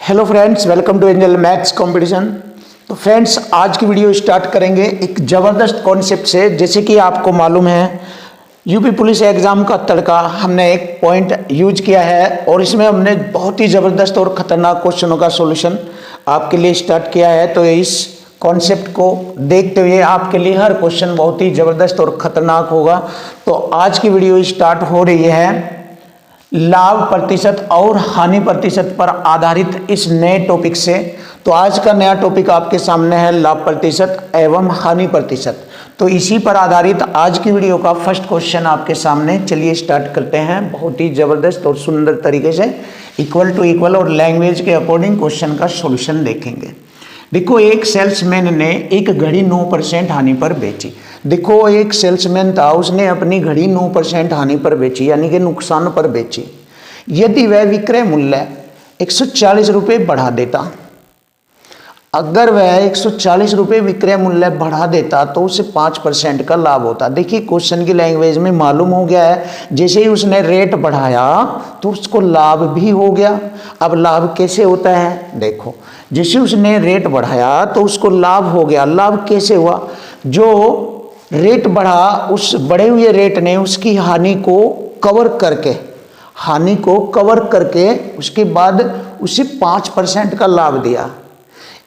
Hello friends, welcome to Angel maths competition. तो friends, आज की वीडियो स्टार्ट करेंगे एक ज़बरदस्त कॉन्सेप्ट से। जैसे कि आपको मालूम है, यूपी पुलिस एग्ज़ाम का तड़का हमने एक पॉइंट यूज किया है और इसमें हमने बहुत ही ज़बरदस्त और ख़तरनाक क्वेश्चनों का सॉल्यूशन आपके लिए स्टार्ट किया है। तो इस कॉन्सेप्ट को देखते हुए आपके लिए हर क्वेश्चन बहुत ही ज़बरदस्त और ख़तरनाक होगा। तो आज की वीडियो स्टार्ट हो रही है लाभ प्रतिशत और हानि प्रतिशत पर आधारित इस नए टॉपिक से। तो आज का नया टॉपिक आपके सामने है लाभ प्रतिशत एवं हानि प्रतिशत। तो इसी पर आधारित आज की वीडियो का फर्स्ट क्वेश्चन आपके सामने। चलिए स्टार्ट करते हैं। बहुत ही ज़बरदस्त और सुंदर तरीके से इक्वल टू इक्वल और लैंग्वेज के अकॉर्डिंग क्वेश्चन का सॉल्यूशन देखेंगे। देखो, एक सेल्समैन ने एक घड़ी 9% हानि पर बेची। देखो, एक सेल्समैन था, उसने अपनी घड़ी 9% हानि पर बेची, यानी कि नुकसान पर बेची। यदि वह विक्रय मूल्य 140 रुपये बढ़ा देता, अगर वह 140 रुपये विक्रय मूल्य बढ़ा देता तो उसे 5% का लाभ होता। देखिए, क्वेश्चन की लैंग्वेज में मालूम हो गया है, जैसे ही उसने रेट बढ़ाया तो उसको लाभ भी हो गया। अब लाभ कैसे होता है, देखो, जैसे उसने रेट बढ़ाया तो उसको लाभ हो गया। लाभ कैसे हुआ? जो रेट बढ़ा, उस बढ़े हुए रेट ने उसकी हानि को कवर करके उसके बाद उसे 5% का लाभ दिया।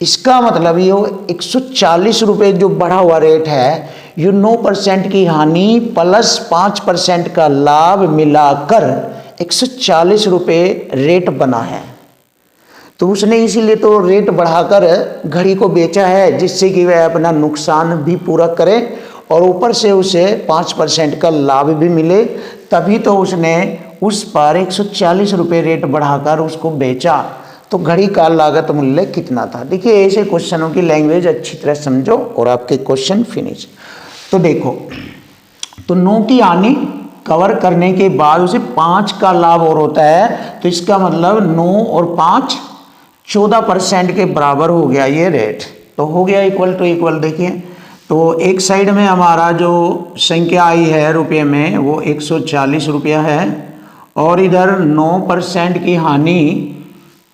इसका मतलब ये 140 रुपये जो बढ़ा हुआ रेट है, ये 9% की हानि प्लस 5% का लाभ मिलाकर 140 रुपये रेट बना है। तो उसने इसीलिए तो रेट बढ़ाकर घड़ी को बेचा है, जिससे कि वह अपना नुकसान भी पूरा करे और ऊपर से उसे 5% का लाभ भी मिले। तभी तो उसने उस पर 140 रुपये रेट बढ़ाकर उसको बेचा। तो घड़ी का लागत मूल्य कितना था? देखिए, ऐसे क्वेश्चनों की लैंग्वेज अच्छी तरह समझो और आपके क्वेश्चन फिनिश। तो देखो, तो 9 की हानि कवर करने के बाद उसे 5 का लाभ और होता है। तो इसका मतलब 9 और 5 14% के बराबर हो गया ये रेट। तो हो गया इक्वल टू इक्वल। देखिए, तो एक साइड में हमारा जो संख्या आई है रुपये में, वो 140 रुपया है और इधर 9% की हानि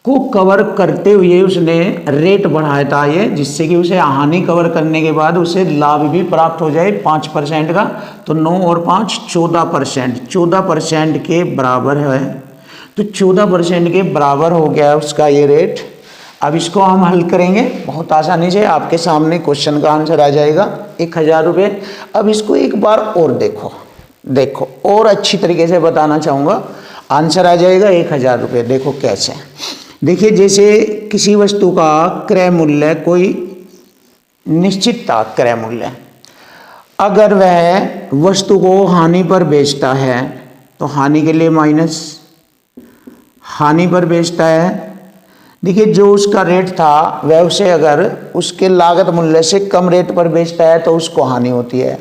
को कवर करते हुए उसने रेट बढ़ाया था ये, जिससे कि उसे हानि कवर करने के बाद उसे लाभ भी प्राप्त हो जाए 5% का। तो 9 और 5 14% के बराबर है। तो 14% के बराबर हो गया उसका ये रेट। अब इसको हम हल करेंगे बहुत आसानी से। आपके सामने क्वेश्चन का आंसर आ जाएगा 1000 रुपये। अब इसको एक बार और देखो और अच्छी तरीके से बताना चाहूँगा। आंसर आ जाएगा 1000 रुपये। देखो कैसे। देखिए, जैसे किसी वस्तु का क्रय मूल्य कोई निश्चित था, क्रय मूल्य, अगर वह वस्तु को हानि पर बेचता है तो हानि के लिए माइनस, हानि पर बेचता है। देखिए, जो उसका रेट था वह उसे अगर उसके लागत मूल्य से कम रेट पर बेचता है तो उसको हानि होती है,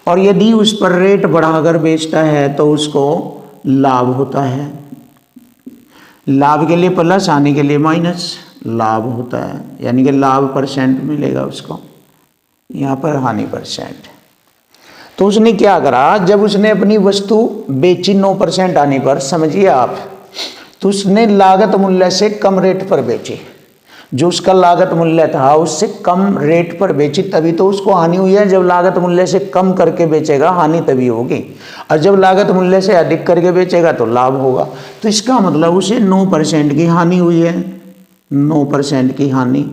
और यदि उस पर रेट बढ़ाकर बेचता है तो उसको लाभ होता है। लाभ के लिए प्लस, हानि के लिए माइनस, लाभ होता है, यानी कि लाभ परसेंट मिलेगा उसको, यहाँ पर हानि परसेंट। तो उसने क्या करा, जब उसने अपनी वस्तु बेची 9% हानि पर, समझिए आप, तो उसने लागत मूल्य से कम रेट पर बेची। जो उसका लागत मूल्य था उससे कम रेट पर बेची, तभी तो उसको हानि हुई है। जब लागत मूल्य से कम करके बेचेगा हानि तभी होगी, और जब लागत मूल्य से अधिक करके बेचेगा तो लाभ होगा। तो इसका मतलब उसे 9% की हानि हुई है, 9% की हानि।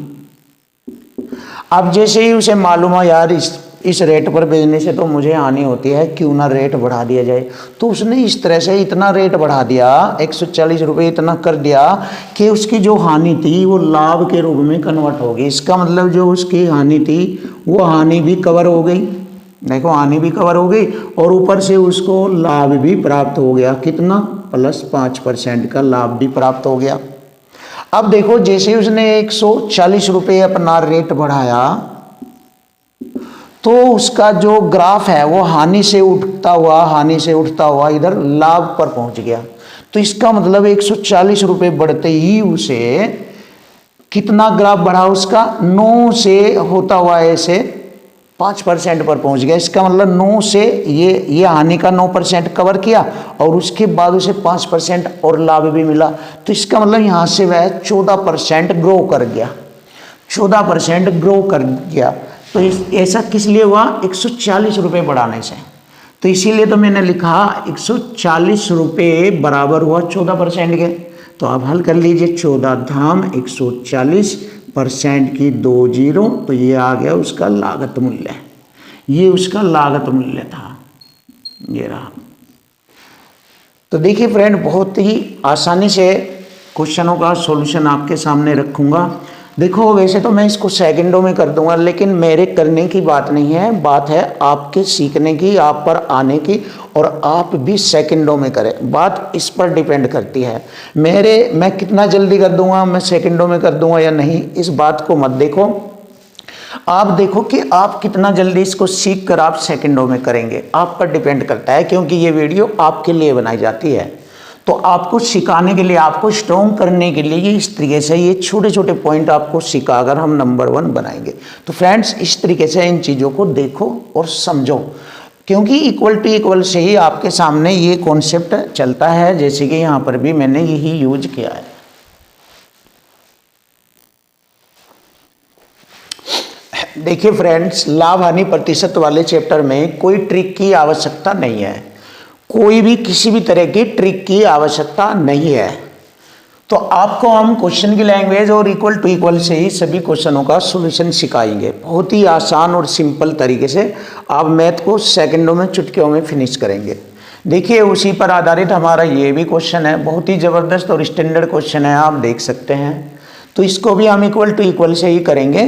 अब जैसे ही उसे मालूम है, यार इस रेट पर बेचने से तो मुझे हानि होती है, क्यों ना रेट बढ़ा दिया जाए। तो उसने इस तरह से इतना रेट बढ़ा दिया, 140 रुपये इतना कर दिया कि उसकी जो हानि थी वो लाभ के रूप में कन्वर्ट हो गई। इसका मतलब जो उसकी हानि थी वो हानि भी कवर हो गई। देखो, हानि भी कवर हो गई और ऊपर से उसको लाभ भी प्राप्त हो गया। कितना? प्लस 5% का लाभ भी प्राप्त हो गया। अब देखो, जैसे उसने 140 रुपये अपना रेट बढ़ाया तो उसका जो ग्राफ है वो हानि से उठता हुआ इधर लाभ पर पहुंच गया। तो इसका मतलब 140 रुपये बढ़ते ही उसे कितना ग्राफ बढ़ा उसका? 9 से होता हुआ ऐसे 5% पर पहुंच गया। इसका मतलब 9 से ये हानि का 9% कवर किया और उसके बाद उसे 5% और लाभ भी मिला। तो इसका मतलब यहाँ से वह 14% ग्रो कर गया, 14% ग्रो कर गया। तो ऐसा किस लिए हुआ? 140 रुपये बढ़ाने से। तो इसीलिए तो मैंने लिखा 140 रुपये बराबर हुआ 14% के। तो आप हल कर लीजिए, 14 धाम 140% की 2 जीरो, तो ये आ गया उसका लागत मूल्य, ये उसका लागत मूल्य था, ये रहा। तो देखिए फ्रेंड, बहुत ही आसानी से क्वेश्चनों का सॉल्यूशन आपके सामने रखूंगा। देखो वैसे तो मैं इसको सेकंडों में कर दूंगा, लेकिन मेरे करने की बात नहीं है, बात है आपके सीखने की, आप पर आने की, और आप भी सेकंडों में करें, बात इस पर डिपेंड करती है। मैं कितना जल्दी कर दूंगा, मैं सेकंडों में कर दूंगा या नहीं, इस बात को मत देखो। आप देखो कि आप कितना जल्दी इसको सीख कर आप सेकंडों में करेंगे, आप पर डिपेंड करता है, क्योंकि ये वीडियो आपके लिए बनाई जाती है। तो आपको सिखाने के लिए, आपको स्ट्रॉन्ग करने के लिए ये इस तरीके से ये छोटे छोटे पॉइंट आपको सिखाकर हम नंबर 1 बनाएंगे। तो फ्रेंड्स, इस तरीके से इन चीज़ों को देखो और समझो, क्योंकि इक्वल टू इक्वल से ही आपके सामने ये कॉन्सेप्ट चलता है, जैसे कि यहाँ पर भी मैंने यही यूज किया है। देखिए फ्रेंड्स, लाभ हानि प्रतिशत वाले चैप्टर में कोई ट्रिक की आवश्यकता नहीं है, कोई भी किसी भी तरह की ट्रिक की आवश्यकता नहीं है। तो आपको हम क्वेश्चन की लैंग्वेज और इक्वल टू इक्वल से ही सभी क्वेश्चनों का सॉल्यूशन सिखाएंगे, बहुत ही आसान और सिंपल तरीके से। आप मैथ को सेकंडों में, चुटकियों में फिनिश करेंगे। देखिए उसी पर आधारित हमारा ये भी क्वेश्चन है, बहुत ही ज़बरदस्त और स्टैंडर्ड क्वेश्चन है, आप देख सकते हैं। तो इसको भी हम इक्वल टू इक्वल से ही करेंगे।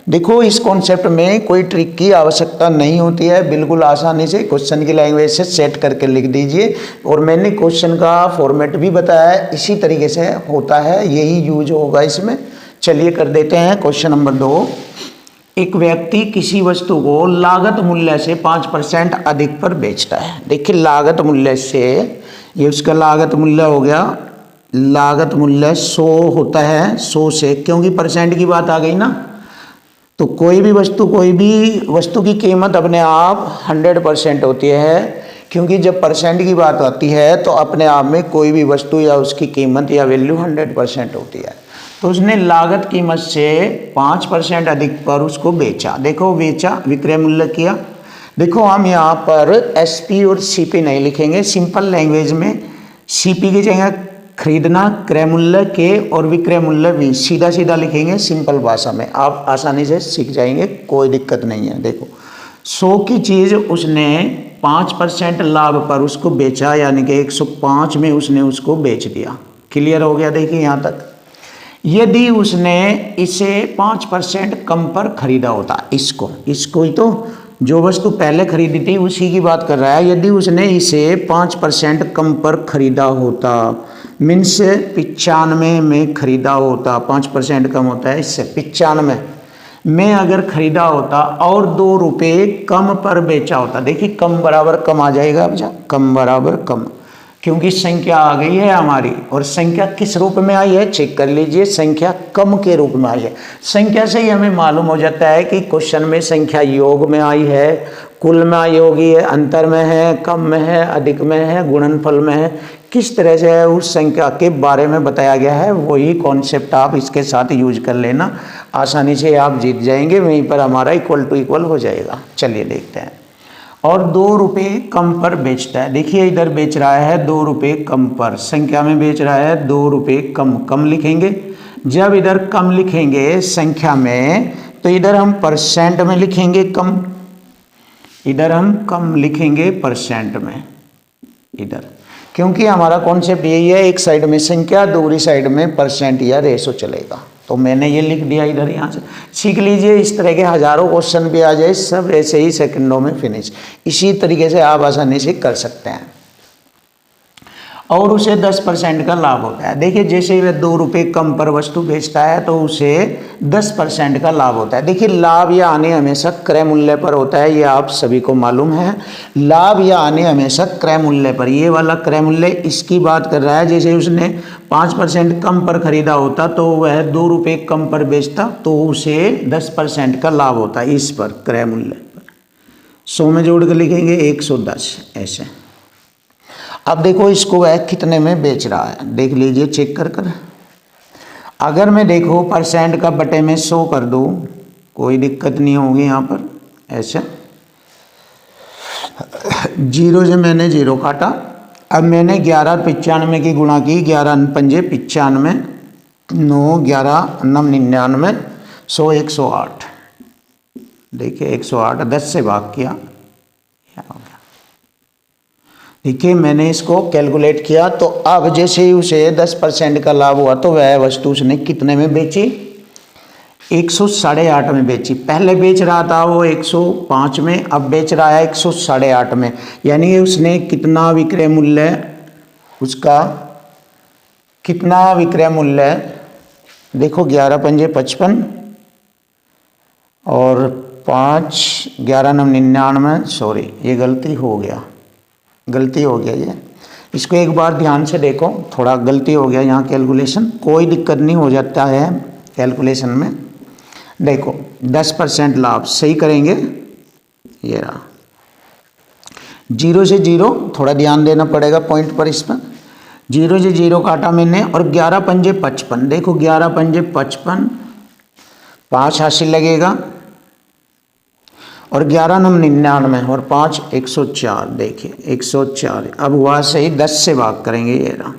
देखो इस कॉन्सेप्ट में कोई ट्रिक की आवश्यकता नहीं होती है, बिल्कुल आसानी से क्वेश्चन की लैंग्वेज से सेट करके लिख दीजिए। और मैंने क्वेश्चन का फॉर्मेट भी बताया है, इसी तरीके से होता है, यही यूज होगा इसमें। चलिए कर देते हैं क्वेश्चन नंबर 2। एक व्यक्ति किसी वस्तु को लागत मूल्य से 5% अधिक पर बेचता है। देखिए लागत मूल्य से, ये उसका लागत मूल्य हो गया, लागत मूल्य 100 होता है, 100 से, क्योंकि परसेंट की बात आ गई ना, तो कोई भी वस्तु की कीमत अपने आप 100% होती है, क्योंकि जब परसेंट की बात आती है तो अपने आप में कोई भी वस्तु या उसकी कीमत या वैल्यू 100% होती है। तो उसने लागत कीमत से 5% अधिक पर उसको बेचा। देखो बेचा, विक्रय मूल्य किया। देखो हम यहाँ पर एसपी और सीपी नहीं लिखेंगे, सिंपल लैंग्वेज में सीपी की जगह खरीदना, क्रय मूल्य के और विक्रय मूल्य भी सीधा सीधा लिखेंगे सिंपल भाषा में, आप आसानी से सीख जाएंगे, कोई दिक्कत नहीं है। देखो 100 की चीज़ उसने 5% लाभ पर उसको बेचा, यानी कि 105 में उसने उसको बेच दिया। क्लियर हो गया? देखिए यहाँ तक। यदि उसने इसे 5% कम पर खरीदा होता, इसको ही तो जो वस्तु पहले खरीदी थी उसी की बात कर रहा है। यदि उसने इसे 5% कम पर खरीदा होता, मीन्स 95 में खरीदा होता, 5% कम होता है इससे, 95 में अगर खरीदा होता और 2 रुपये कम पर बेचा होता। देखिए कम बराबर कम आ जाएगा, अब कम बराबर कम, क्योंकि संख्या आ गई है हमारी, और संख्या किस रूप में आई है चेक कर लीजिए, संख्या कम के रूप में आई है। संख्या से ही हमें मालूम हो जाता है कि क्वेश्चन में संख्या योग में आई है, कुल में आई होगी, अंतर में है, कम में है, अधिक में है, गुणनफल में है, किस तरह से है उस संख्या के बारे में बताया गया है। वही कॉन्सेप्ट आप इसके साथ यूज कर लेना, आसानी से आप जीत जाएंगे, वहीं पर हमारा इक्वल टू इक्वल हो जाएगा। चलिए देखते हैं। और 2 रुपये कम पर बेचता है। देखिए इधर बेच रहा है 2 रुपये कम पर, संख्या में बेच रहा है 2 रुपये कम, कम लिखेंगे। जब इधर कम लिखेंगे संख्या में, तो इधर हम परसेंट में लिखेंगे कम, इधर हम कम लिखेंगे परसेंट में इधर, क्योंकि हमारा कॉन्सेप्ट यही है, एक साइड में संख्या, दूसरी साइड में परसेंट या रेशो चलेगा। तो मैंने ये लिख दिया इधर, यहाँ से सीख लीजिए। इस तरह के हजारों क्वेश्चन भी आ जाए, सब ऐसे ही सेकंडों में फिनिश, इसी तरीके से आप आसानी से कर सकते हैं। और उसे 10% का लाभ होता है। देखिए जैसे ही वह 2 रुपये कम पर वस्तु बेचता है तो उसे 10% का लाभ होता है। देखिए लाभ या हानि हमेशा क्रय मूल्य पर होता है, ये आप सभी को मालूम है। लाभ या हानि हमेशा क्रय मूल्य पर, ये वाला क्रय मूल्य इसकी बात कर रहा है। जैसे उसने 5% कम पर खरीदा होता तो वह 2 रुपये कम पर बेचता, तो उसे 10% का लाभ होता है इस पर, क्रय मूल्य पर। 100 में जोड़ कर लिखेंगे 110 ऐसे। अब देखो इसको वह कितने में बेच रहा है, देख लीजिए चेक कर कर। अगर मैं देखो परसेंट का बटे में 100 कर दूँ, कोई दिक्कत नहीं होगी यहाँ पर ऐसे। 0 से मैंने 0 काटा, अब मैंने 11 की गुणा की, 11 पंजे 95, 9 11 9 99, 100 108। देखिए 108 10 से भाग किया, देखिए मैंने इसको कैलकुलेट किया। तो अब जैसे ही उसे 10% का लाभ हुआ तो वह वस्तु उसने कितने में बेची, 108.5 में बेची। पहले बेच रहा था वो 105 में, अब बेच रहा है 108.5 में। यानी उसने कितना विक्रय मूल्य, उसका कितना विक्रय मूल्य, देखो 11 पंजे 55 और 5 11 9 99, सॉरी ये गलती हो गया ये। इसको एक बार ध्यान से देखो, थोड़ा गलती हो गया यहाँ कैलकुलेशन, कोई दिक्कत नहीं, हो जाता है कैलकुलेशन में। देखो 10% लाभ सही करेंगे, ये रहा 0 से 0, थोड़ा ध्यान देना पड़ेगा पॉइंट पर। इस पर 0 से 0 काटा मैंने और 11 पंजे 55, देखो 11 पंजे 55, 5 हासिल लगेगा और 11 9 99 और 5 104, देखिए 104। अब हुआ सही, 10 से भाग करेंगे, ये रहा।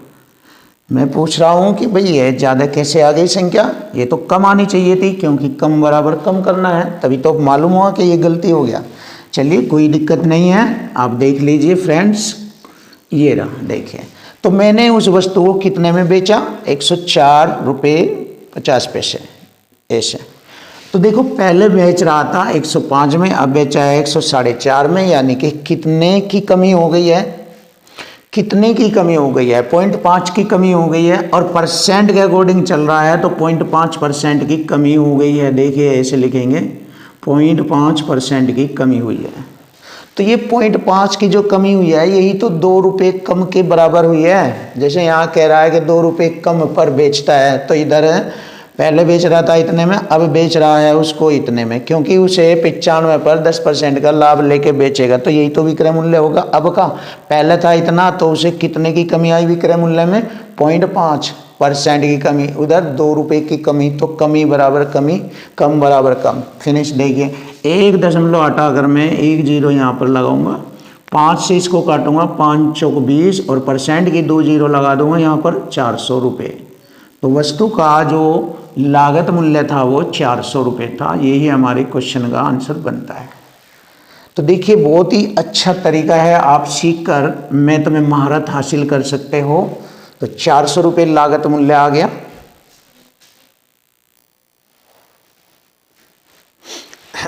मैं पूछ रहा हूँ कि भाई ये ज़्यादा कैसे आ गई संख्या, ये तो कम आनी चाहिए थी, क्योंकि कम बराबर कम करना है, तभी तो मालूम हुआ कि ये गलती हो गया। चलिए कोई दिक्कत नहीं है, आप देख लीजिए फ्रेंड्स, ये रहा देखिए। तो मैंने उस वस्तु को कितने में बेचा, 104 रुपये 50 पैसे ऐसे। तो देखो पहले बेच रहा था 105 में, अब बेचा है 104.5 में, यानी कि कितने की कमी हो गई है, कितने की कमी हो गई है, 0.5 की कमी हो गई है। और परसेंट के अकॉर्डिंग चल रहा है तो 0.5% की कमी हो गई है। देखिए ऐसे लिखेंगे 0.5% की कमी हुई है। तो ये 0.5 की जो कमी हुई है, यही तो 2 रुपये कम के बराबर हुई है। जैसे यहाँ कह रहा है कि 2 रुपये कम पर बेचता है, तो इधर पहले बेच रहा था इतने में, अब बेच रहा है उसको इतने में, क्योंकि उसे 95 पर 10% का लाभ लेके बेचेगा। तो यही तो विक्रय मूल्य होगा अब का। पहले था इतना, तो उसे कितने की कमी आई विक्रय मूल्य में, 0.5% की कमी, उधर 2 रुपये की कमी। तो कमी बराबर कमी, कम बराबर कम। फिनिश। देखिए 1.8 अगर मैं 1 0 यहाँ पर लगाऊंगा, 5 से इसको काटूंगा, 5 चौक 20 और परसेंट की 2 0 लगा दूंगा यहाँ पर, 400 रुपये। तो वस्तु का जो लागत मूल्य था वो 400 रुपये था। यही हमारे क्वेश्चन का आंसर बनता है। तो देखिए बहुत ही अच्छा तरीका है, आप सीख कर मैं तुम्हें महारत हासिल कर सकते हो। तो 400 रुपये लागत मूल्य आ गया।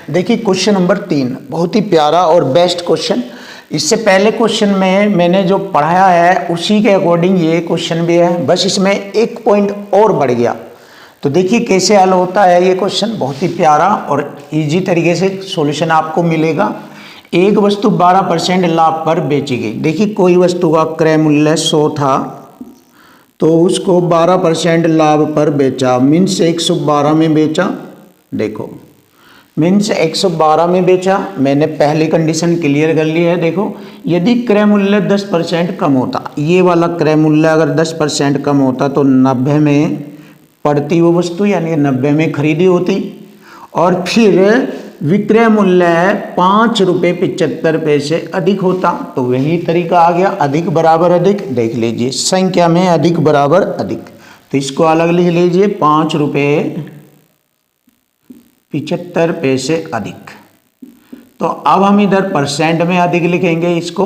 देखिए क्वेश्चन नंबर 3 बहुत ही प्यारा और बेस्ट क्वेश्चन। इससे पहले क्वेश्चन में मैंने जो पढ़ाया है उसी के अकॉर्डिंग ये क्वेश्चन भी है, बस इसमें एक पॉइंट और बढ़ गया। तो देखिए कैसे हल होता है ये क्वेश्चन, बहुत ही प्यारा और इजी तरीके से सॉल्यूशन आपको मिलेगा। एक वस्तु 12% लाभ पर बेची गई। देखिए कोई वस्तु का क्रय मूल्य 100 था, तो उसको 12% लाभ पर बेचा, मीन्स 112 में बेचा। देखो मीन्स 112 में बेचा, मैंने पहली कंडीशन क्लियर कर ली है। देखो यदि क्रय मूल्य 10% कम होता, ये वाला क्रय मूल्य अगर 10% कम होता तो 90 में पड़ती वो वस्तु, यानी 90 में खरीदी होती। और फिर विक्रय मूल्य 5 रुपये 75 पैसे अधिक होता, तो वही तरीका आ गया, अधिक बराबर अधिक। देख लीजिए संख्या में अधिक बराबर अधिक, तो इसको अलग लिख लीजिए, 5 रुपये 75 पैसे अधिक। तो अब हम इधर परसेंट में अधिक लिखेंगे इसको,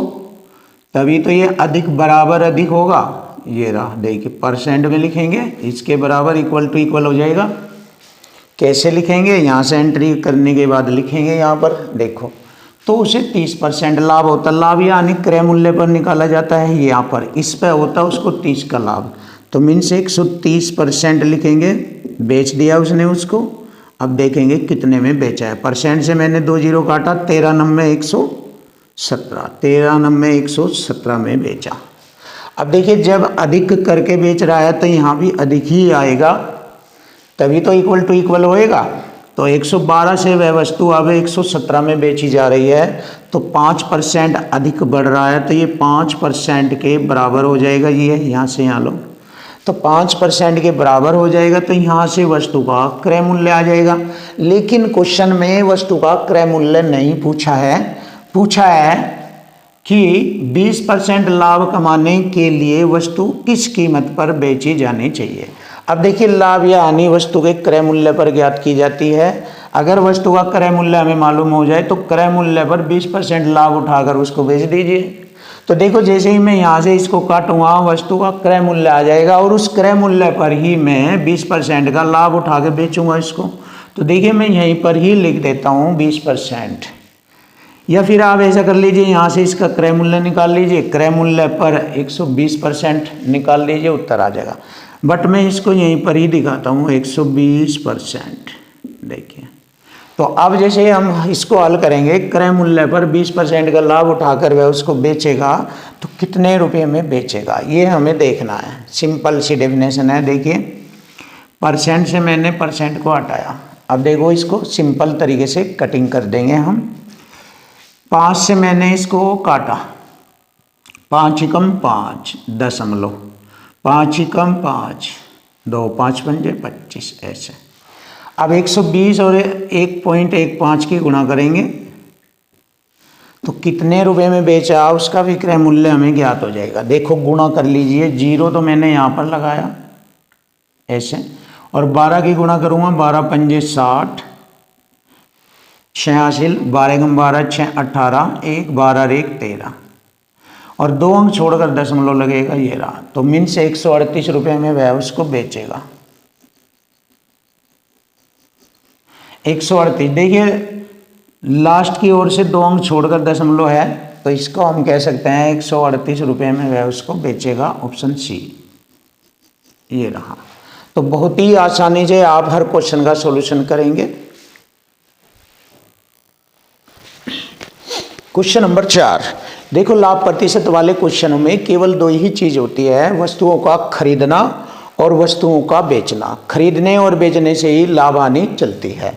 तभी तो ये अधिक बराबर अधिक होगा। ये रहा, देखिए परसेंट में लिखेंगे, इसके बराबर इक्वल टू इक्वल हो जाएगा। कैसे लिखेंगे, यहाँ से एंट्री करने के बाद लिखेंगे यहाँ पर। देखो तो उसे 30% लाभ होता, लाभ यानी क्रय मूल्य पर निकाला जाता है, यहाँ पर इस पर होता है उसको 30 का लाभ, तो मीन्स 130% लिखेंगे। बेच दिया उसने उसको, अब देखेंगे कितने में बेचा है। परसेंट से मैंने 2 0 काटा, 13 9 117, 13 9 117 में बेचा। अब देखिए जब अधिक करके बेच रहा है तो यहाँ भी अधिक ही आएगा, तभी तो इक्वल टू इक्वल होएगा। तो 112 से वह वस्तु अब 117 में बेची जा रही है, तो 5% अधिक बढ़ रहा है, तो ये 5% के बराबर हो जाएगा। ये यहाँ से यहाँ लो, तो 5% के बराबर हो जाएगा, तो यहाँ से वस्तु का क्रय मूल्य आ जाएगा। लेकिन क्वेश्चन में वस्तु का क्रय मूल्य नहीं पूछा है, पूछा है कि 20% लाभ कमाने के लिए वस्तु किस कीमत पर बेची जानी चाहिए। अब देखिए, लाभ या हानि वस्तु के क्रय मूल्य पर ज्ञात की जाती है। अगर वस्तु का क्रय मूल्य हमें मालूम हो जाए तो क्रय मूल्य पर 20% लाभ उठाकर उसको बेच दीजिए। तो देखो, जैसे ही मैं यहाँ से इसको काटूंगा, वस्तु का क्रय मूल्य आ जाएगा और उस क्रय मूल्य पर ही मैं 20% का लाभ उठा के बेचूंगा इसको। तो देखिए, मैं यहीं पर ही लिख देता हूँ 20%, या फिर आप ऐसा कर लीजिए, यहाँ से इसका क्रय मूल्य निकाल लीजिए, क्रय मूल्य पर 120% निकाल लीजिए, उत्तर आ जाएगा। बट मैं इसको यहीं पर ही दिखाता हूँ 120%। देखिए, तो अब जैसे हम इसको हल करेंगे, क्रय मूल्य पर 20% का लाभ उठाकर वह उसको बेचेगा, तो कितने रुपए में बेचेगा ये हमें देखना है। सिंपल सी डेफिनेशन है। देखिए, परसेंट से मैंने परसेंट को हटाया। अब देखो, इसको सिंपल तरीके से कटिंग कर देंगे हम। 5 से मैंने इसको काटा, 5 एकम 5 दशमलव, 5 एकम 5, 2 5 पंजे 25, ऐसे। अब 120 और 1.15 की गुणा करेंगे तो कितने रुपए में बेचा, उसका विक्रय मूल्य हमें ज्ञात हो जाएगा। देखो, गुणा कर लीजिए, 0 तो मैंने यहाँ पर लगाया ऐसे, और 12 की गुणा करूँगा, 12 पंजे 60, 86, 12 एकम 12, 6 18, 1 12 1 13, और 2 अंक छोड़कर दशमलव लगेगा, ये रहा। तो मिन से 138 रुपये में वह उसको बेचेगा। 138, देखिए लास्ट की ओर से 2 अंक छोड़कर दशमलव है, तो इसको हम कह सकते हैं 138 रुपये में वह उसको बेचेगा। ऑप्शन सी ये रहा। तो बहुत ही आसानी से आप हर क्वेश्चन का सॉल्यूशन करेंगे। क्वेश्चन नंबर 4, देखो, लाभ प्रतिशत वाले क्वेश्चनों में केवल 2 ही चीज होती है, वस्तुओं का खरीदना और वस्तुओं का बेचना। खरीदने और बेचने से ही लाभ हानि चलती है।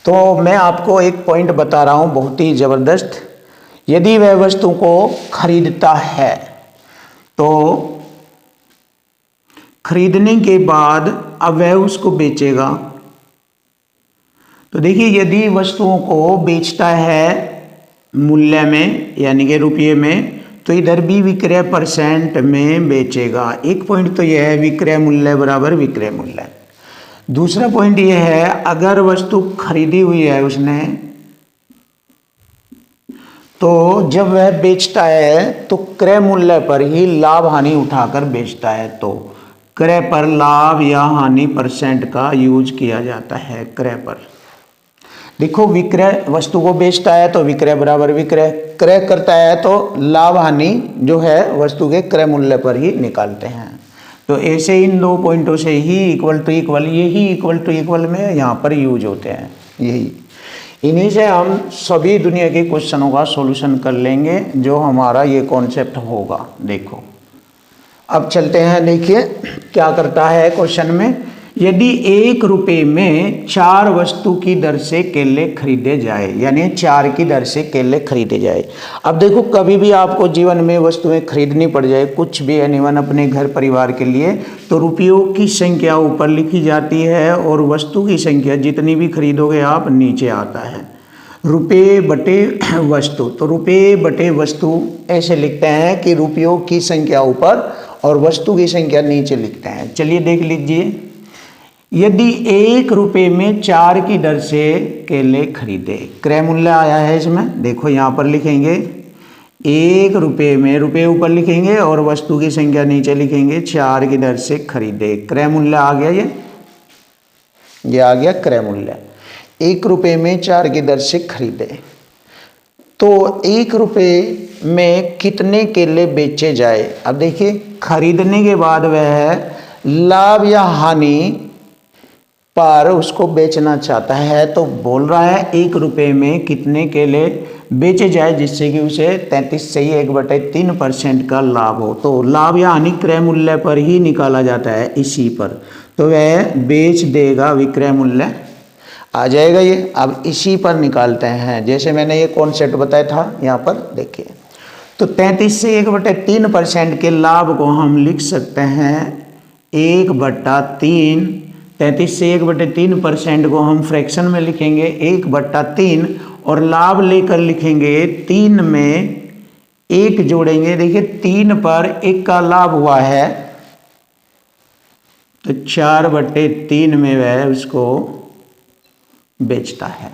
तो मैं आपको एक पॉइंट बता रहा हूँ बहुत ही ज़बरदस्त। यदि वह वस्तु को खरीदता है तो खरीदने के बाद अब वह उसको बेचेगा। तो देखिए, यदि वस्तुओं को बेचता है मूल्य में यानी कि रुपये में, तो इधर भी विक्रय परसेंट में बेचेगा। एक पॉइंट तो यह है, विक्रय मूल्य बराबर विक्रय मूल्य। दूसरा पॉइंट यह है, अगर वस्तु खरीदी हुई है उसने, तो जब वह बेचता है तो क्रय मूल्य पर ही लाभ हानि उठाकर बेचता है। तो क्रय पर लाभ या हानि परसेंट का यूज किया जाता है। क्रय पर देखो, विक्रय वस्तु को बेचता है तो विक्रय बराबर विक्रय, क्रय करता है तो लाभ हानि जो है वस्तु के क्रय मूल्य पर ही निकालते हैं। तो ऐसे इन 2 पॉइंटों से ही इक्वल टू इक्वल, यही इक्वल टू इक्वल में यहाँ पर यूज होते हैं। यही इन्हीं से हम सभी दुनिया के क्वेश्चनों का सॉल्यूशन कर लेंगे जो हमारा ये कॉन्सेप्ट होगा। देखो, अब चलते हैं। देखिए क्या करता है क्वेश्चन में, यदि 1 रुपये में 4 वस्तु की दर से केले खरीदे जाए, यानी 4 की दर से केले खरीदे जाए। अब देखो, कभी भी आपको जीवन में वस्तुएं खरीदनी पड़ जाए, कुछ भी एनिवन अपने घर परिवार के लिए, तो रुपयों की संख्या ऊपर लिखी जाती है और वस्तु की संख्या जितनी भी खरीदोगे आप नीचे आता है। रुपये बटे वस्तु, तो रुपये बटे वस्तु ऐसे लिखते हैं कि रुपयों की संख्या ऊपर और वस्तु की संख्या नीचे लिखते हैं। चलिए देख लीजिए, यदि 1 रुपये में 4 की दर से केले खरीदे, क्रय मूल्य आया है इसमें। देखो यहाँ पर लिखेंगे 1 रुपये में, रुपये ऊपर लिखेंगे और वस्तु की संख्या नीचे लिखेंगे, 4 की दर से खरीदे। क्रय मूल्य आ गया, ये आ गया क्रय मूल्य। 1 रुपये में 4 की दर से खरीदे, तो 1 रुपये में कितने केले बेचे जाए। अब देखिए, खरीदने के बाद वह लाभ या हानि पर उसको बेचना चाहता है, तो बोल रहा है 1 रुपये में कितने केले बेचे जाए जिससे कि उसे 33 से 1/3% का लाभ हो। तो लाभ या हानि क्रय मूल्य पर ही निकाला जाता है, इसी पर। तो वह बेच देगा विक्रय मूल्य। आ जाएगा ये। अब इसी पर निकालते हैं, जैसे मैंने ये कॉन्सेप्ट बताया था यहाँ पर देखिए। तो 33 से 1/3% के लाभ को हम लिख सकते हैं 1/3। 33 से 1/3% को हम फ्रैक्शन में लिखेंगे 1/3, और लाभ लेकर लिखेंगे 3 में 1 जोड़ेंगे। देखिए 3 पर 1 का लाभ हुआ है तो 4/3 में वह उसको बेचता है।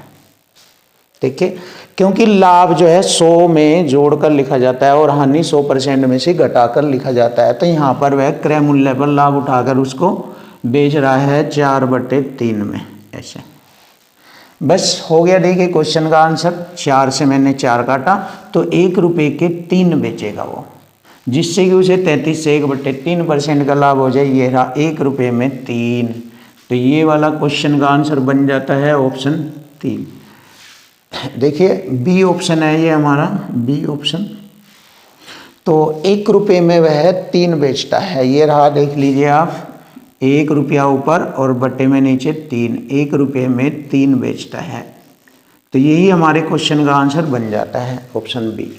देखिए क्योंकि लाभ जो है 100 में जोड़कर लिखा जाता है और हानि 100% में से घटाकर लिखा जाता है, तो यहाँ पर वह क्रय मूल्य पर लाभ उठाकर उसको बेच रहा है 4/3 में। ऐसे बस हो गया। देखिए क्वेश्चन का आंसर, 4 से मैंने 4 काटा तो 1 रुपये के 3 बेचेगा वो, जिससे कि उसे 33 से 1/3% का लाभ हो जाए। ये रहा 1 रुपये में 3। तो ये वाला क्वेश्चन का आंसर बन जाता है ऑप्शन 3। देखिए बी ऑप्शन है ये हमारा, बी ऑप्शन। तो 1 रुपये में वह 3 बेचता है। ये रहा, देख लीजिए आप, 1 रुपया ऊपर और बट्टे में नीचे 3, 1 रुपये में 3 बेचता है। तो यही हमारे क्वेश्चन का आंसर बन जाता है ऑप्शन बी।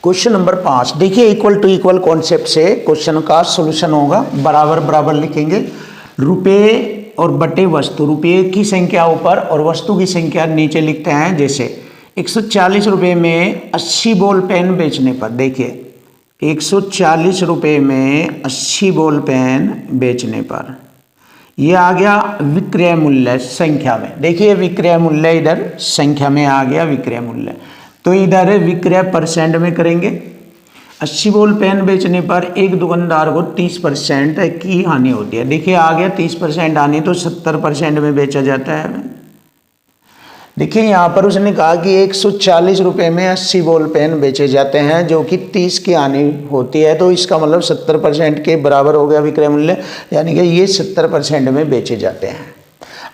क्वेश्चन नंबर 5 देखिए, इक्वल टू इक्वल कॉन्सेप्ट से क्वेश्चन का सॉल्यूशन होगा। बराबर बराबर लिखेंगे, रुपये और बटे वस्तु, रुपये की संख्या ऊपर और वस्तु की संख्या नीचे लिखते हैं। जैसे 140 रुपये में 80 बॉल पेन बेचने पर, देखिए 140 रुपये में 80 बॉल पेन बेचने पर, ये आ गया विक्रय मूल्य संख्या में। देखिए विक्रय मूल्य इधर संख्या में आ गया विक्रय मूल्य, तो इधर विक्रय परसेंट में करेंगे। 80 बॉल पेन बेचने पर एक दुकानदार को 30% की हानि होती है। देखिए आ गया 30% हानि, तो 70% में बेचा जाता है। देखिए यहाँ पर उसने कहा कि 140 रुपये में 80 बॉल पेन बेचे जाते हैं, जो कि 30 की हानि होती है, तो इसका मतलब 70% के बराबर हो गया विक्रय मूल्य, यानी कि ये 70% में बेचे जाते हैं।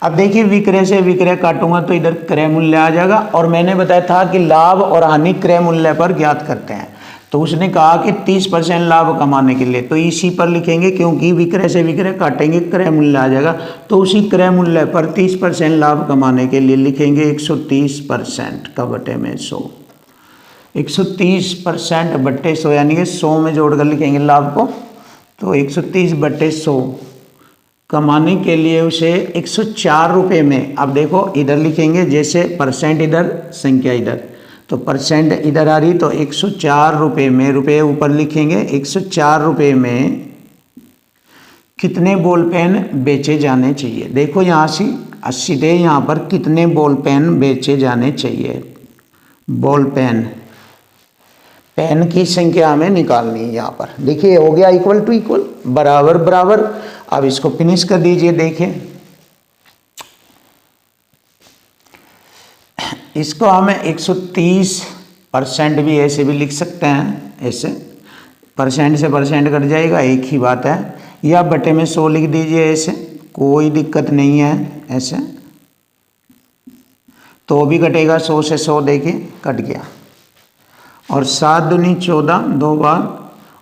अब देखिए विक्रय से विक्रय काटूंगा तो इधर क्रय मूल्य आ जाएगा, और मैंने बताया था कि लाभ और हानि क्रय मूल्य पर ज्ञात करते हैं। तो उसने कहा कि 30% लाभ कमाने के लिए, तो इसी पर लिखेंगे, क्योंकि विक्रय से विक्रय काटेंगे क्रय मूल्य आ जाएगा, तो उसी क्रय मूल्य पर 30% लाभ कमाने के लिए लिखेंगे 130% का बटे में 100। 130% बटे 100 यानी कि 100 में जोड़कर लिखेंगे लाभ को, तो 130 बटे 100 कमाने के लिए उसे 104 रुपये में, अब देखो इधर लिखेंगे, जैसे परसेंट इधर संख्या इधर, तो परसेंट इधर आ रही, तो 104 रुपये में, रुपये ऊपर लिखेंगे, 104 रुपये में कितने बॉल पेन बेचे जाने चाहिए। देखो यहाँ से 80 थे, यहाँ पर कितने बॉल पेन बेचे जाने चाहिए। बॉल पेन, पेन की संख्या हमें निकालनी है। यहाँ पर देखिए हो गया इक्वल टू इक्वल, बराबर बराबर। अब इसको फिनिश कर दीजिए। देखिए इसको हमें 130% भी ऐसे भी लिख सकते हैं, ऐसे परसेंट से परसेंट कट जाएगा, एक ही बात है। या बटे में 100 लिख दीजिए, ऐसे कोई दिक्कत नहीं है, ऐसे तो भी कटेगा 100 से 100, देखिए कट गया। और 7 दूनी 14 2 बार,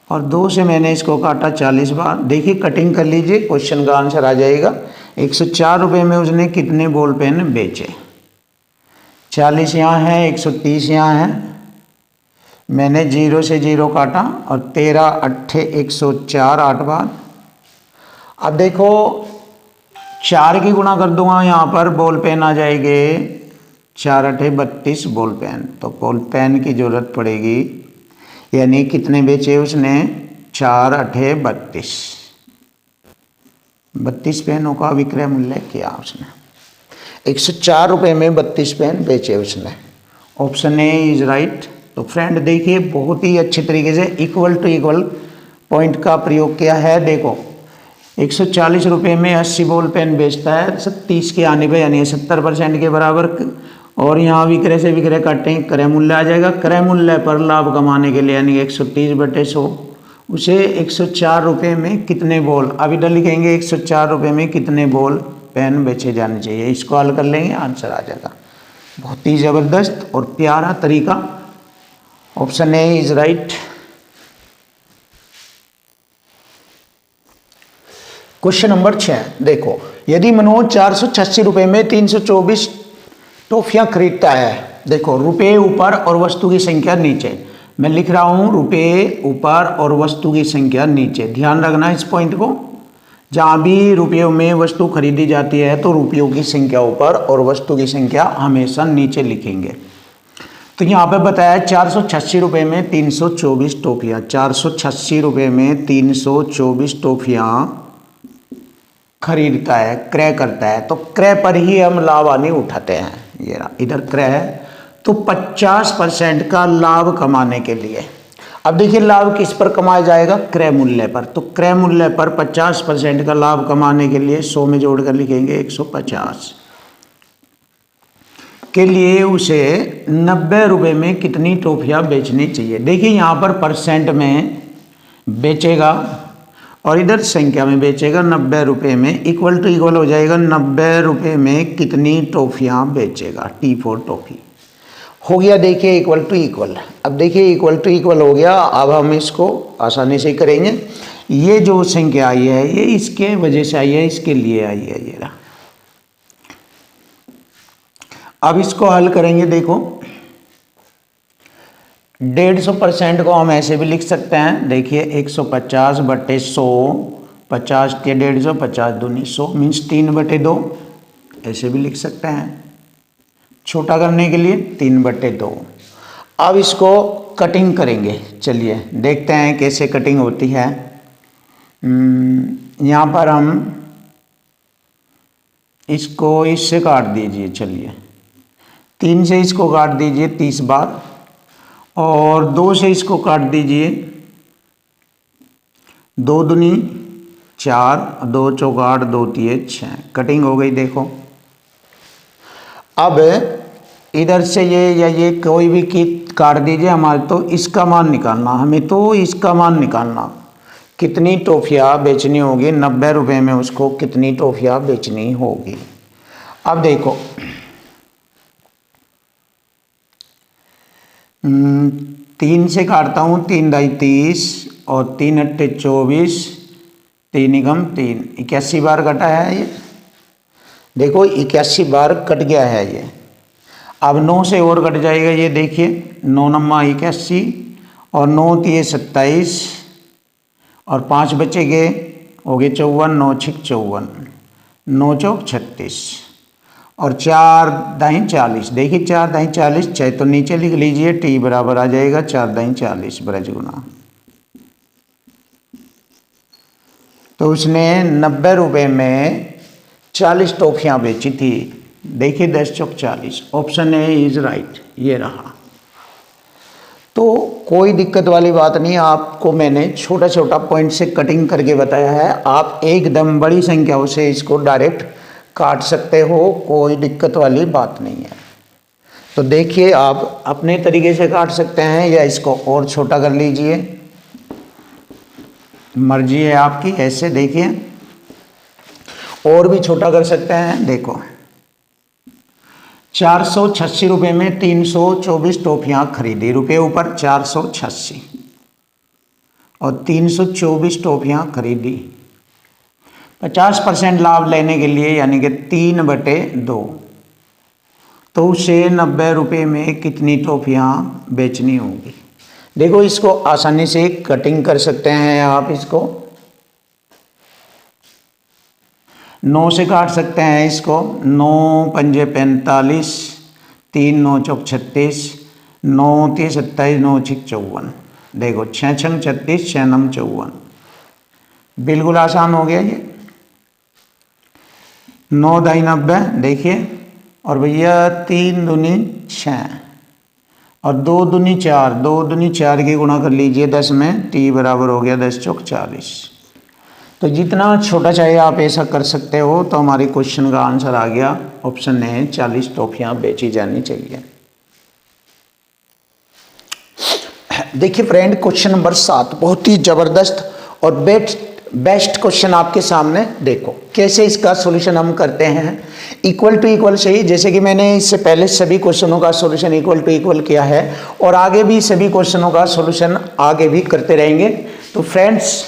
और 2 से मैंने इसको काटा 40 बार। देखिए कटिंग कर लीजिए, क्वेश्चन का आंसर आ जाएगा। 104 रुपये में उसने कितने बॉल पेन बेचे। 40 यहाँ है, 130 यहाँ है, मैंने 0 से 0 काटा, और 13 8 104 8 बार। अब देखो 4 की गुणा कर दूंगा, यहाँ पर बॉल पेन आ जाएंगे 4 8 32 बॉल पेन, तो बॉल पेन की जरूरत पड़ेगी, यानी कितने बेचे उसने, 4 8 32, 32 पेनों का विक्रय मूल्य किया उसने। 104 रुपये में 32 पेन बेचे उसने। Option A is right. तो फ्रेंड देखिए बहुत ही अच्छे तरीके से इक्वल टू इक्वल पॉइंट का प्रयोग किया है। देखो 140 रुपये में 80 बॉल पेन बेचता है 30 के आने पे, यानी 70% के बराबर, और यहाँ विक्रय से विक्रय काटेंगे, क्रय मूल्य आ जाएगा। क्रय मूल्य पर लाभ कमाने के लिए यानी 130 बटे 100, उसे 104 रुपये में कितने बॉल, अब इधर लिखेंगे 104 रुपये में कितने बॉल पेन बेचे जाने चाहिए। इसको हल कर लेंगे, आंसर आ जाएगा। बहुत ही ज़बरदस्त और प्यारा तरीका, option A is right. Question number 6 देखो, यदि मनोज 486 रुपये में 324 टॉफियाँ खरीदता है। देखो, रुपये ऊपर और वस्तु की संख्या नीचे। मैं लिख रहा हूँ रुपये ऊपर और वस्तु की संख्या नीचे। ध्यान रखना इस पॉइंट को। जहाँ भी रुपयों में वस्तु खरीदी जाती है तो रुपयों की संख्या ऊपर और वस्तु की संख्या हमेशा नीचे लिखेंगे। तो यहाँ पे बताया 486 रुपये में 324 टॉफियाँ। 486 रुपये में 324 टॉफियाँ खरीदता है, क्रय करता है। तो क्रय पर ही हम लाभ हानि उठाते हैं। ये रहा इधर क्रय है। तो 50% का लाभ कमाने के लिए, अब देखिए लाभ किस पर कमाया जाएगा? क्रय मूल्य पर। तो क्रय मूल्य पर 50% का लाभ कमाने के लिए 100 में जोड़कर लिखेंगे 150 के लिए उसे 90 रुपये में कितनी टॉफियाँ बेचनी चाहिए। देखिए यहाँ पर परसेंट में बेचेगा और इधर संख्या में बेचेगा। 90 रुपये में इक्वल टू इक्वल हो जाएगा। 90 रुपये में कितनी टॉफियाँ बेचेगा? T4 टॉफी हो गया। देखिए इक्वल टू इक्वल। अब देखिए इक्वल टू इक्वल हो गया। अब हम इसको आसानी से करेंगे। ये जो संख्या आई है ये इसके वजह से आई है, इसके लिए आई है। ये रहा। अब इसको हल करेंगे। देखो 150% को हम ऐसे भी लिख सकते हैं। देखिए 150 बटे 100, 50 के 150, 50 दूनी 100 मीन्स 3/2 ऐसे भी लिख सकते हैं। छोटा करने के लिए 3/2। अब इसको कटिंग करेंगे। चलिए देखते हैं कैसे कटिंग होती है। यहाँ पर हम इसको इससे काट दीजिए। चलिए 3 से इसको काट दीजिए 30 बार और 2 से इसको काट दीजिए 2 दूनी 4, 2 चौका 8, 2 तिये 6। कटिंग हो गई। देखो अब इधर से ये या ये कोई भी की काट दीजिए। हमारे तो इसका मान निकालना, हमें तो इसका मान निकालना। कितनी टॉफियाँ बेचनी होगी? 90 रुपये में उसको कितनी टॉफियाँ बेचनी होगी। अब देखो 3 से काटता हूँ। 3 दाई 30 और 3 अट्ठे 24, 3 एकम 3, 81 बार कटा है ये। देखो 81 बार कट गया है ये। अब 9 से और कट जाएगा। ये देखिए 9 नम्मा 81 और 9 तिये 27 और 5 बचेंगे, हो गए 54, 9 छिक 54, 9 चौक 36 और 4 दाई 40। देखिए 4 दाई 40, चाहे तो नीचे लिख लीजिए। टी बराबर आ जाएगा 4 दाई 40 ब्रज गुना। तो उसने 90 रुपये में 40 टॉफियाँ बेची थी। देखिए 10 चौक 40। Option A is right. ये रहा। तो कोई दिक्कत वाली बात नहीं। आपको मैंने छोटा छोटा पॉइंट से कटिंग करके बताया है। आप एकदम बड़ी संख्याओं से इसको डायरेक्ट काट सकते हो, कोई दिक्कत वाली बात नहीं है। तो देखिए आप अपने तरीके से काट सकते हैं या इसको और छोटा कर लीजिए, मर्जी है आपकी। ऐसे देखिए और भी छोटा कर सकते हैं। देखो 486 रुपये में 324 टॉफियाँ खरीदी। रुपये ऊपर 486 और 324 टॉफियाँ खरीदी। 50% लाभ लेने के लिए यानी कि 3/2। तो उसे 90 रुपये में कितनी टॉफियाँ बेचनी होगी। देखो इसको आसानी से कटिंग कर सकते हैं आप। इसको 9 से काट सकते हैं इसको। 9 पंजे 45, 3 9 चौक 36, 9 3 27, 9 छिक 54। देखो 6 छंग 36, 6 नम 54। बिल्कुल आसान हो गया ये। 9 दाई 90। देखिए और भैया 3 दूनी 6 और 2 दूनी 4, 2 दूनी 4 की गुणा कर लीजिए 10 में। टी बराबर हो गया 10 चौक 40। तो जितना छोटा चाहे आप ऐसा कर सकते हो। तो हमारी क्वेश्चन का आंसर आ गया ऑप्शन ए, 40 टॉफियाँ बेची जानी चाहिए। देखिए फ्रेंड क्वेश्चन नंबर 7 बहुत ही ज़बरदस्त और बेस्ट क्वेश्चन आपके सामने। देखो कैसे इसका सॉल्यूशन हम करते हैं। इक्वल टू इक्वल से ही, जैसे कि मैंने इससे पहले सभी क्वेश्चनों का सॉल्यूशन इक्वल टू इक्वल किया है और आगे भी सभी क्वेश्चनों का सॉल्यूशन आगे भी करते रहेंगे। तो फ्रेंड्स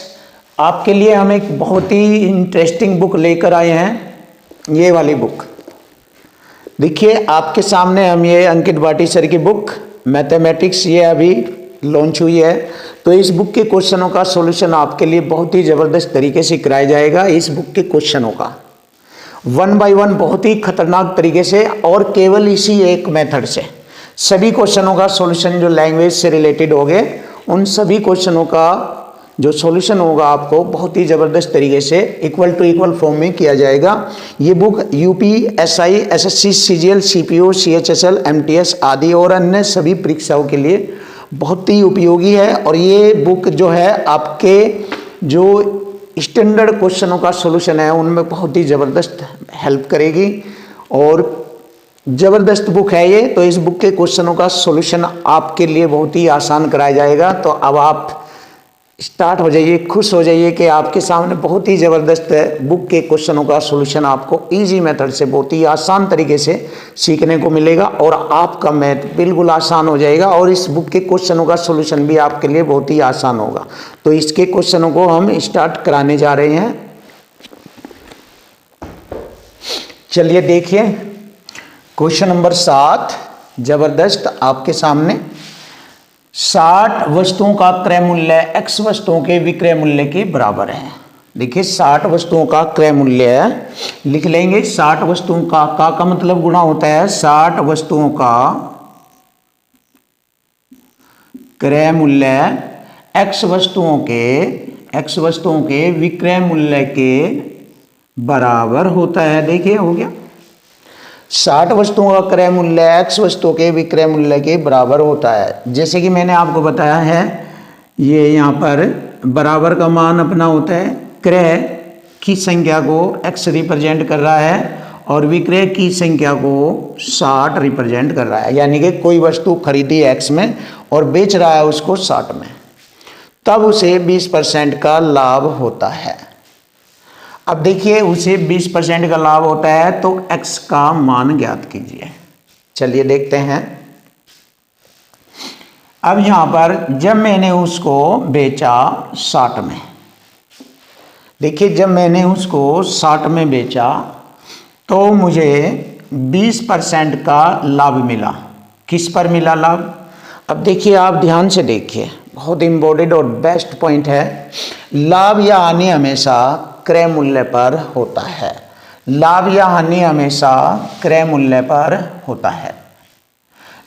आपके लिए हम एक बहुत ही इंटरेस्टिंग बुक लेकर आए हैं, ये वाली बुक देखिए आपके सामने। हम ये अंकित भाटी सर की बुक मैथमेटिक्स ये अभी लॉन्च हुई है, तो इस बुक के क्वेश्चनों का सॉल्यूशन आपके लिए बहुत ही ज़बरदस्त तरीके से कराया जाएगा। इस बुक के क्वेश्चनों का 1 बाय 1 बहुत ही खतरनाक तरीके से और केवल इसी एक मेथड से सभी क्वेश्चनों का सॉल्यूशन जो लैंग्वेज से रिलेटेड हो गए, उन सभी क्वेश्चनों का जो सॉल्यूशन होगा आपको बहुत ही ज़बरदस्त तरीके से इक्वल टू इक्वल फॉर्म में किया जाएगा। ये book UP, SI, SSC, CGL, CPO, CHSL, MTS आदि और अन्य सभी परीक्षाओं के लिए बहुत ही उपयोगी है। और ये बुक जो है आपके जो स्टैंडर्ड क्वेश्चनों का सॉल्यूशन है उनमें बहुत ही ज़बरदस्त हेल्प करेगी और ज़बरदस्त बुक है ये। तो इस बुक के क्वेश्चनों का सॉल्यूशन आपके लिए बहुत ही आसान कराया जाएगा। तो अब आप स्टार्ट हो जाइए, खुश हो जाइए कि आपके सामने बहुत ही ज़बरदस्त बुक के क्वेश्चनों का सॉल्यूशन आपको इजी मेथड से बहुत ही आसान तरीके से सीखने को मिलेगा और आपका मैथ बिल्कुल आसान हो जाएगा और इस बुक के क्वेश्चनों का सॉल्यूशन भी आपके लिए बहुत ही आसान होगा। तो इसके क्वेश्चनों को हम स्टार्ट कराने जा रहे हैं। चलिए देखिए क्वेश्चन नंबर 7 ज़बरदस्त आपके सामने। 60 वस्तुओं का क्रय मूल्य x वस्तुओं के विक्रय मूल्य के बराबर है। देखिए 60 वस्तुओं का क्रय मूल्य है, लिख लेंगे 60 वस्तुओं का मतलब गुणा होता है 60 वस्तुओं का क्रय मूल्य x वस्तुओं के विक्रय मूल्य के बराबर होता है। देखिए हो गया 60 वस्तुओं का क्रय मूल्य x वस्तुओं के विक्रय मूल्य के बराबर होता है। जैसे कि मैंने आपको बताया है, ये यहाँ पर बराबर का मान अपना होता है क्रय की संख्या को x रिप्रेजेंट कर रहा है और विक्रय की संख्या को 60 रिप्रेजेंट कर रहा है। यानी कि कोई वस्तु खरीदी x में और बेच रहा है उसको 60 में, तब उसे 20% का लाभ होता है। अब देखिए उसे 20% का लाभ होता है तो x का मान ज्ञात कीजिए। चलिए देखते हैं। अब यहां पर जब मैंने उसको बेचा 60 में, देखिए जब मैंने उसको 60 में बेचा तो मुझे 20% का लाभ मिला। किस पर मिला लाभ? अब देखिए आप ध्यान से देखिए, बहुत इम्पोर्टेंट और बेस्ट पॉइंट है। लाभ या हानि हमेशा क्रय मूल्य पर होता है। लाभ या हानि हमेशा क्रय मूल्य पर होता है।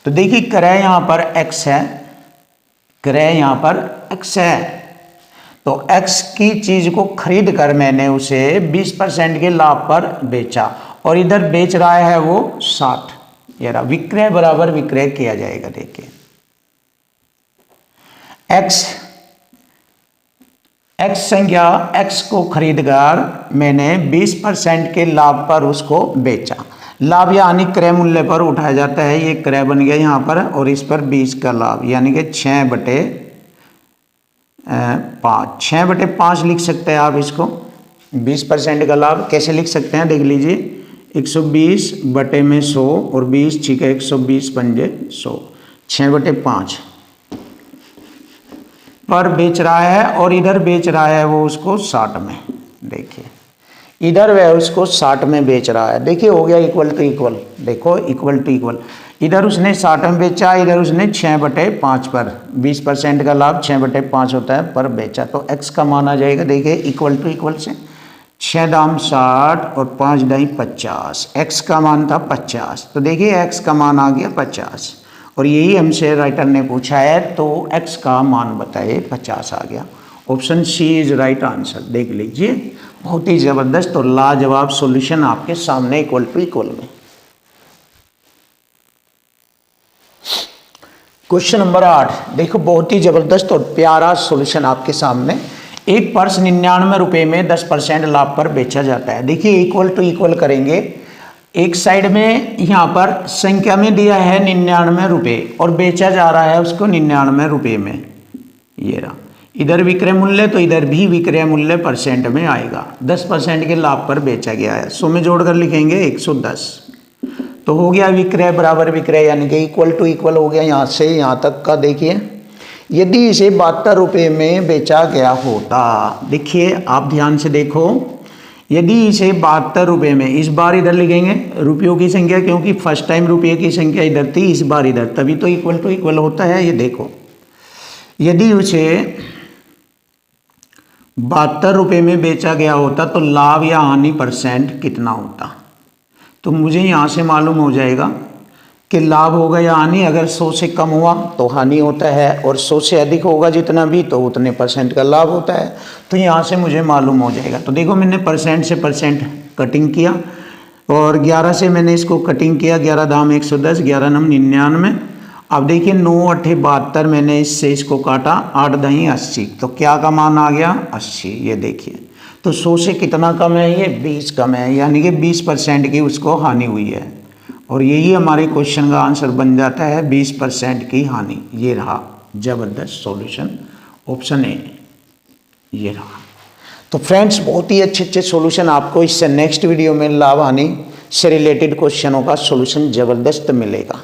तो देखिए क्रय यहां पर x है, क्रय यहां पर x है, तो x की चीज को खरीद कर मैंने उसे 20% के लाभ पर बेचा और इधर बेच रहा है वो 60। ये रहा विक्रय बराबर विक्रय किया जाएगा। देखिए x संख्या x को खरीदकर मैंने 20% के लाभ पर उसको बेचा। लाभ यानी क्रय मूल्य पर उठाया जाता है, ये क्रय बन गया यहाँ पर और इस पर 20 का लाभ यानी कि 6/5 लिख सकते हैं आप इसको। 20% का लाभ कैसे लिख सकते हैं देख लीजिए, 120 बटे में 100 और 20 ठीक है 120 पंजे 100, 6/5 पर बेच रहा है और इधर बेच रहा है वो उसको 60 में। देखिए इधर वह उसको 60 में बेच रहा है। देखिए हो गया इक्वल टू इक्वल। देखो इक्वल टू इक्वल, इधर उसने 60 में बेचा, इधर उसने 6/5 पर 20% का लाभ 6/5 होता है पर बेचा, तो x का मान आ जाएगा। देखिए इक्वल टू इक्वल से 6 दाम 60 और 5 दाई 50, x का मान था 50, तो देखिए x का मान आ गया 50 और यही हमसे राइटर ने पूछा है, तो x का मान बताइए 50 आ गया। Option C is right answer. देख लीजिए बहुत ही जबरदस्त और लाजवाब सॉल्यूशन आपके सामने इक्वल टू इक्वल में। क्वेश्चन नंबर 8 देखो, बहुत ही जबरदस्त और प्यारा सॉल्यूशन आपके सामने। एक पर्स 99 रुपये में 10% लाभ पर बेचा जाता है। देखिए इक्वल टू इक्वल करेंगे, एक साइड में यहाँ पर संख्या में दिया है 99 रुपये और बेचा जा रहा है उसको 99 रुपये में। ये रहा इधर विक्रय मूल्य, तो इधर भी विक्रय मूल्य परसेंट में आएगा। 10% के लाभ पर बेचा गया है। 100 में जोड़कर लिखेंगे 110, तो हो गया विक्रय बराबर विक्रय यानी कि इक्वल टू इक्वल हो गया यहाँ से यहाँ तक का। देखिए यदि इसे 72 रुपये में बेचा गया होता, देखिए आप ध्यान से देखो, यदि इसे 72 रुपये में, इस बार इधर लिखेंगे रुपयों की संख्या, क्योंकि फर्स्ट टाइम रुपये की संख्या इधर थी, इस बार इधर, तभी तो इक्वल टू इक्वल होता है। ये देखो, यदि उसे 72 रुपये में बेचा गया होता तो लाभ या हानि परसेंट कितना होता। तो मुझे यहाँ से मालूम हो जाएगा कि लाभ होगा या हानि, अगर 100 से कम हुआ तो हानि होता है, और 100 से अधिक होगा जितना भी तो उतने परसेंट का लाभ होता है। तो यहाँ से मुझे मालूम हो जाएगा। तो देखो मैंने परसेंट से परसेंट कटिंग किया, और 11 से मैंने इसको कटिंग किया, 11 दाम 110, 11 नम 99। अब देखिए 9 8 72, मैंने इससे इसको काटा, 8 दही 80, तो क्या का मान आ गया 80। ये देखिए, तो 100 से कितना कम है, ये 20 कम है, यानी कि 20% की उसको हानि हुई है। और यही हमारे क्वेश्चन का आंसर बन जाता है, 20% की हानि। ये रहा जबरदस्त सॉल्यूशन, ऑप्शन ए ये रहा। तो फ्रेंड्स, बहुत ही अच्छे अच्छे सॉल्यूशन आपको इससे नेक्स्ट वीडियो में लाभ हानि से रिलेटेड क्वेश्चनों का सॉल्यूशन जबरदस्त मिलेगा।